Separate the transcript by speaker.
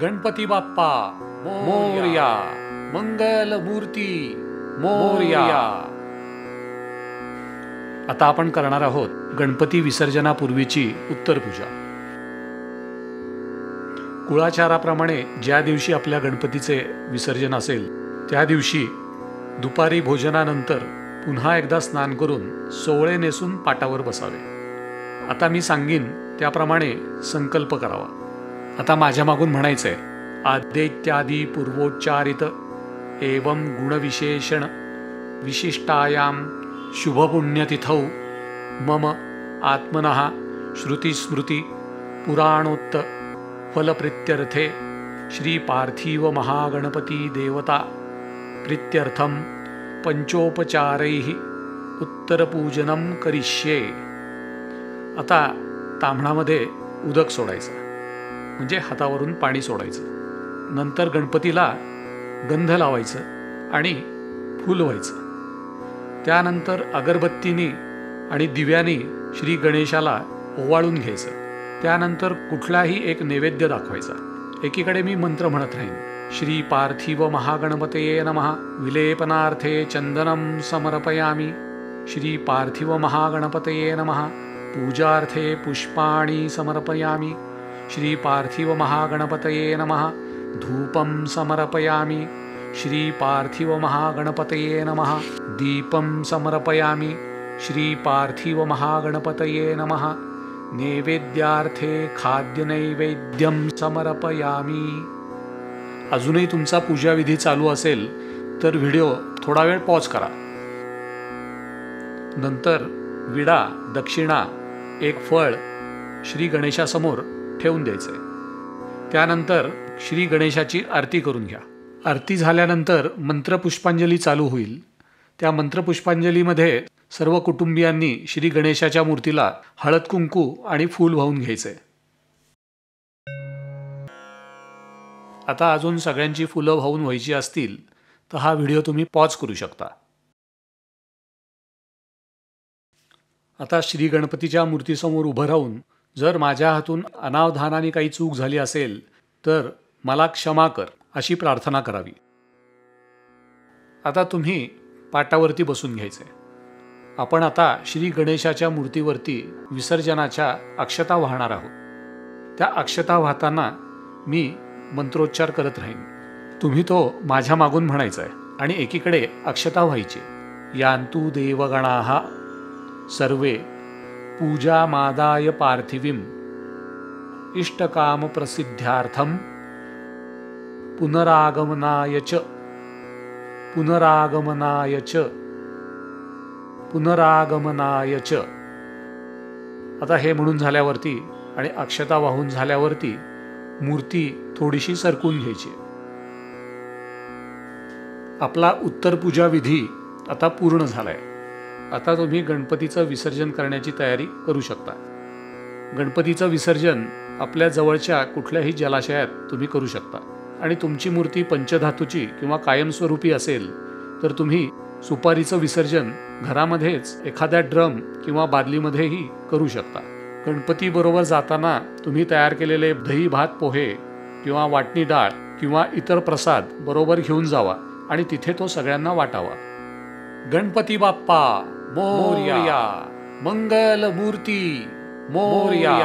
Speaker 1: गणपती बाप्पा मोरया, मंगल मूर्ती मोरया। आता आपण करणार आहोत गणपती विसर्जनापूर्वीची उत्तर पूजा। कुळाचाराप्रमाणे ज्या दिवशी आपल्या गणपतीचे विसर्जन असेल त्या दिवशी दुपारी भोजनानंतर पुन्हा एकदा स्नान करून सोवळे नेसून पाटावर बसावे। आता मी सांगीन त्याप्रमाणे संकल्प करावा। आता माझ्या मागून म्हणायचंय, आद्यैत्यादि पूर्वोच्चारित एवं गुणविशेषण विशिष्टायाम शुभपुण्यतिथौ मम आत्मनः श्रुतिस्मृति पुराणोक्त फलप्रीत्यर्थे श्री पार्थिव महागणपती देवता प्रीत्यर्थम पंचोपचारैः उत्तरपूजनं करिष्ये। आता ताम्हणामध्ये उदक सोडायचं, म्हणजे हातावरून पाणी सोडायचं। नंतर गणपतीला गंध लावायचं आणि फूल व्हायचं। त्यानंतर अगरबत्तीनी आणि दिव्यानी श्री गणेशाला ओवाळून घ्यायचं। त्यानंतर कुठलाही एक नैवेद्य दाखवायचा। एकीकडे मी मंत्र म्हणत राहीन, श्री पार्थिव महागणपतये नमः विलेपनार्थे चंदनं समर्पयामि, श्री पार्थिव महागणपतये नमः पूजार्थे पुष्पाणि समर्पयामि, श्री पार्थिव महागणपतये नमः धूपं समर्पयामि, श्री पार्थिव महागणपतये नमः दीपं समर्पयामि, श्री पार्थिव महागणपतये नमः नैवेद्यार्थे खाद्यनैवेद्यं समर्पयामि। अजूनही तुमचा पूजाविधी चालू असेल तर व्हिडिओ थोडा वेळ पॉज करा। नंतर विडा, दक्षिणा, एक फळ श्री गणेशासमोर ठेवून द्यायचे। त्यानंतर श्री गणेशाची आरती करून घ्या। आरती झाल्यानंतर मंत्रपुष्पांजली चालू होईल। त्या मंत्रपुष्पांजलीमध्ये सर्व कुटुंबियांनी श्री गणेशाच्या मूर्तीला हळद कुंकू आणि फूल वाहून घ्यायचे। आता अजून सगळ्यांची फुलं वाहून व्हायची असतील तर हा व्हिडिओ तुम्ही पॉज करू शकता। आता श्री गणपतीच्या मूर्तीसमोर उभं राहून जर माझ्या हातून अनावधानाने काही चूक झाली असेल तर मला क्षमा कर अशी प्रार्थना करावी। आता तुम्ही पाटावरती बसून घ्यायचे। आपण आता श्री गणेशाच्या मूर्तीवरती विसर्जनाच्या अक्षता वाहणार आहोत। त्या अक्षता वाहताना मी मंत्रोच्चार करत राहीन, तुम्ही तो माझ्या मागून म्हणायचा आहे आणि एकीकडे अक्षता व्हायची। यान्तु देवगणाः सर्वे पूजामादाय पार्थिवीं इष्टकाम प्रसिद्ध्यार्थम पुनरागमनाय च पुनरागमनाय च पुनरागमनाय च। आता हे म्हणून झाल्यावरती आणि अक्षता वाहून झाल्यावरती मूर्ती थोडीशी सरकून घ्यायची। आपला उत्तर पूजा विधी आता पूर्ण झालाय। आता तुम्ही गणपतीचं विसर्जन करण्याची तयारी करू शकता। गणपतीचं विसर्जन आपल्या जवळच्या कुठल्याही जलाशयात तुम्ही करू शकता आणि तुमची मूर्ती पंचधातूची किंवा कायमस्वरूपी असेल तर तुम्ही सुपारीचं विसर्जन घरामध्येच एखाद्या ड्रम किंवा बादलीमध्येही करू शकता। गणपतीबरोबर जाताना तुम्ही तयार केलेले दही भात पोहे किंवा वाटणी डाळ किंवा इतर प्रसाद बरोबर घेऊन जावा आणि तिथे तो सगळ्यांना वाटावा। गणपती बाप्पा मोरया, मंगल मूर्ती मोरया।